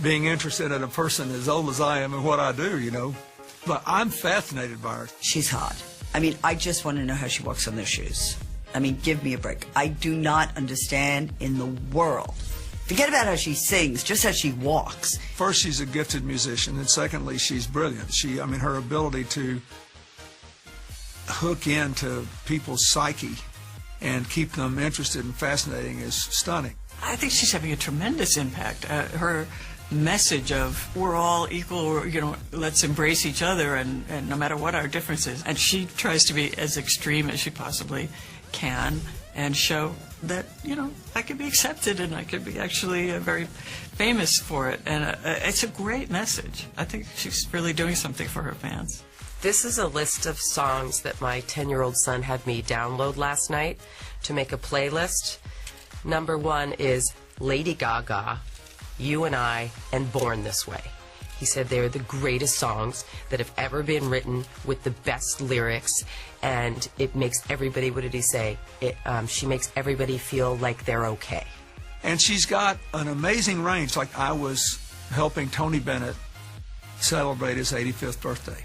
being interested in a person as old as I am and what I do, you know. But I'm fascinated by her. She's hot. I mean, I just want to know how she walks on those shoes. I mean, give me a break. I do not understand in the world. Forget about how she sings, just how she walks. First, she's a gifted musician, and secondly, she's brilliant. I mean, her ability to hook into people's psyche and keep them interested and fascinating is stunning. I think she's having a tremendous impact. Her message of we're all equal, or, you know, let's embrace each other, and no matter what our differences. And she tries to be as extreme as she possibly can and show that, you know, I could be accepted and I could be actually very famous for it. And it's a great message. I think she's really doing something for her fans. This is a list of songs that my 10-year-old son had me download last night to make a playlist. Number 1 is Lady Gaga, You and I, and Born This Way. He said they're the greatest songs that have ever been written with the best lyrics, and it makes everybody, what did he say? She makes everybody feel like they're okay. And she's got an amazing range. Like, I was helping Tony Bennett celebrate his 85th birthday.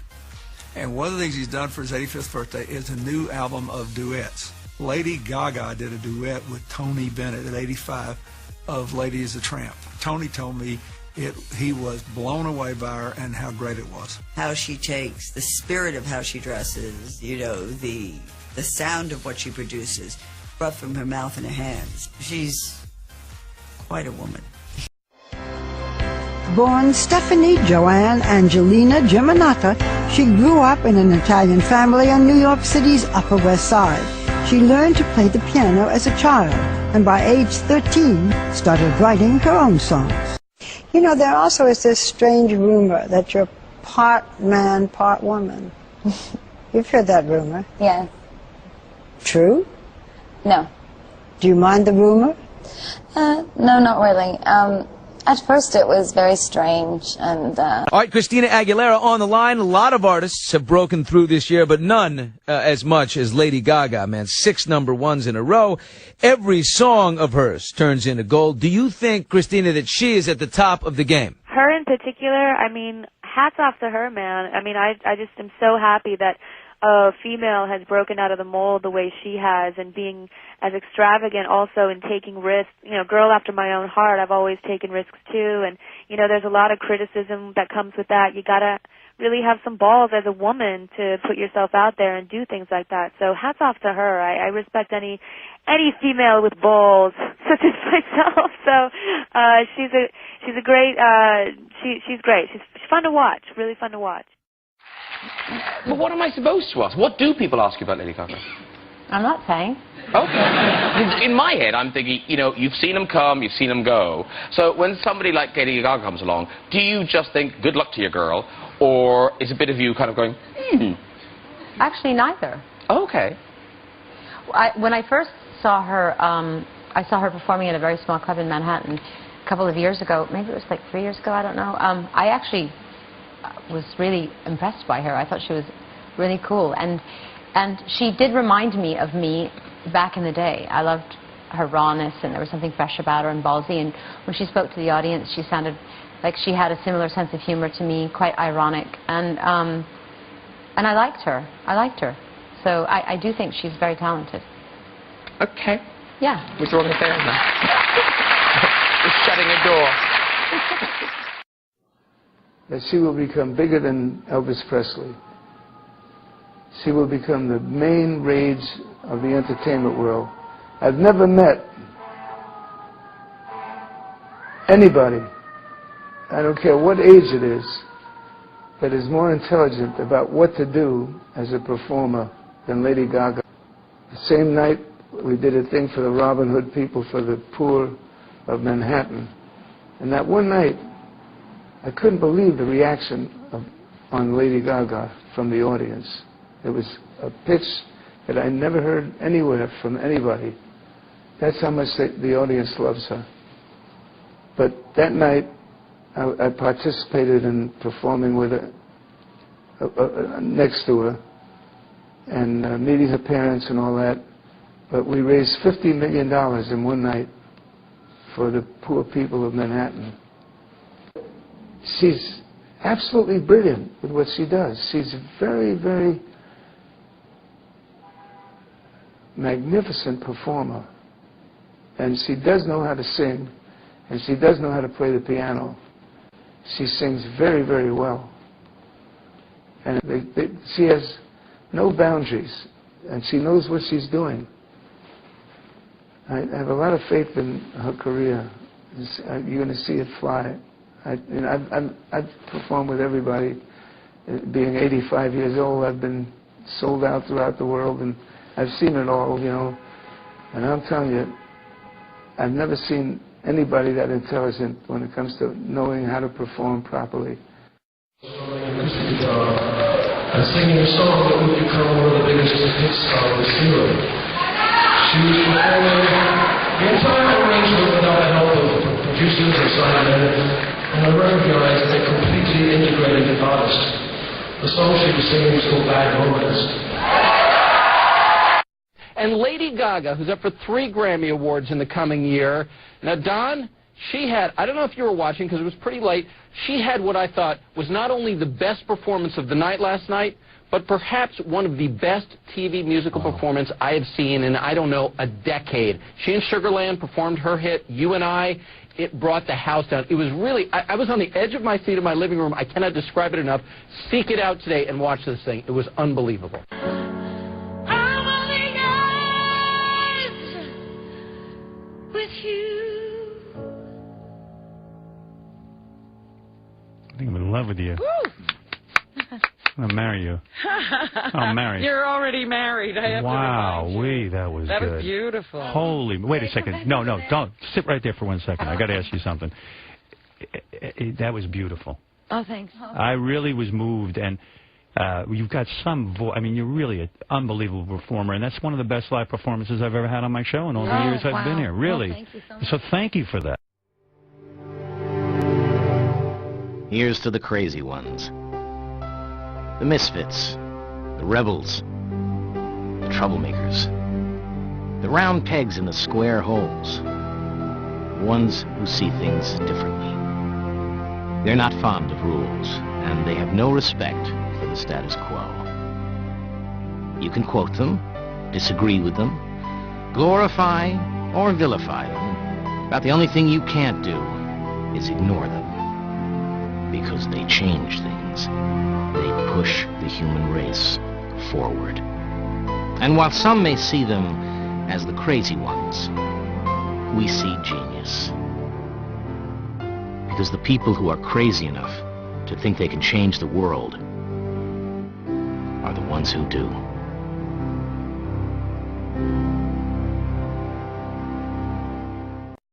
And one of the things he's done for his 85th birthday is a new album of duets. Lady Gaga did a duet with Tony Bennett at 85 of Lady is a Tramp. Tony told me he was blown away by her and how great it was. How she takes the spirit of how she dresses, you know, the sound of what she produces, brought from her mouth and her hands. She's quite a woman. Born Stephanie Joanne Angelina Germanata, she grew up in an Italian family on New York City's Upper West Side. She learned to play the piano as a child, and by age 13 started writing her own songs. You know, there also is this strange rumor that you're part man, part woman. You've heard that rumor? Yes. True? No. Do you mind the rumor? No, not really. At first it was very strange, and All right, Christina Aguilera on the line. A lot of artists have broken through this year, but none as much as Lady Gaga, man. 6 number 1s in a row. Every song of hers turns into gold. Do you think, Christina, that she is at the top of the game? Her in particular, I mean, hats off to her, man. I mean, I just am so happy that a female has broken out of the mold the way she has, and being as extravagant also in taking risks. You know, girl after my own heart, I've always taken risks too, and, you know, there's a lot of criticism that comes with that. You gotta really have some balls as a woman to put yourself out there and do things like that. So hats off to her. I respect any female with balls, such as myself. So she's a great she's great. She's fun to watch, really fun to watch. But what am I supposed to ask? What do people ask you about Lady Gaga? I'm not saying. Okay. In my head, I'm thinking, you know, you've seen them come, you've seen them go. So when somebody like Lady Gaga comes along, do you just think, good luck to your girl, or is a bit of you kind of going, Actually, neither. Okay. When I first saw her, I saw her performing at a very small club in Manhattan a couple of years ago. Maybe it was like 3 years ago, I don't know. I actually was really impressed by her. I thought she was really cool, and she did remind me of me back in the day. I loved her rawness, and there was something fresh about her and ballsy, and when she spoke to the audience, she sounded like she had a similar sense of humor to me, quite ironic, and I liked her. So I do think she's very talented. Okay. Yeah. What's wrong with there now? We're shutting a door. That she will become bigger than Elvis Presley. She will become the main rage of the entertainment world. I've never met anybody, I don't care what age it is, that is more intelligent about what to do as a performer than Lady Gaga. The same night we did a thing for the Robin Hood people, for the poor of Manhattan. And that one night, I couldn't believe the reaction on Lady Gaga from the audience. It was a pitch that I never heard anywhere from anybody. That's how much the audience loves her. But that night, I participated in performing with her, next to her, and meeting her parents and all that. But we raised $50 million in one night for the poor people of Manhattan. she's absolutely brilliant with what she does. She's a very, very magnificent performer. And she does know how to sing, and she does know how to play the piano. She sings very, very well. And she has no boundaries, and she knows what she's doing. I have a lot of faith in her career. You're going to see it fly. I've performed with everybody. Being 85 years old, I've been sold out throughout the world, and I've seen it all, you know. And I'm telling you, I've never seen anybody that intelligent when it comes to knowing how to perform properly. And singing a song that would become one of the biggest hits of this era. She was performing the entire arrangement without the help of producers and sidemen, and I recognized a completely integrated artist. The song she was singing was called Bad Romance. And Lady Gaga, who's up for 3 Grammy Awards in the coming year. Now, Don, she had, I don't know if you were watching because it was pretty late, she had what I thought was not only the best performance of the night last night, but perhaps one of the best TV musical performances I have seen in, I don't know, a decade. She and Sugarland performed her hit, You and I. It brought the house down. It was really, I was on the edge of my seat in my living room. I cannot describe it enough. Seek it out today and watch this thing. It was unbelievable. I think I'm in love with you. I'll marry you. I'll marry you. You're already married. I have to remind you. That was That good. was beautiful. Holy, wait a second. No, don't. Sit right there for 1 second. I got to ask you something. That was beautiful. Oh, thanks. I really was moved, and you've got some voice. I mean, you're really an unbelievable performer, and that's one of the best live performances I've ever had on my show in all the years I've been here. Really. Well, thank you so much. So thank you for that. Here's to the crazy ones, the misfits, the rebels, the troublemakers, the round pegs in the square holes, the ones who see things differently. They're not fond of rules, and they have no respect for the status quo. You can quote them, disagree with them, glorify or vilify them, but the only thing you can't do is ignore them. Because they change things. They push the human race forward. And while some may see them as the crazy ones, we see genius. Because the people who are crazy enough to think they can change the world are the ones who do.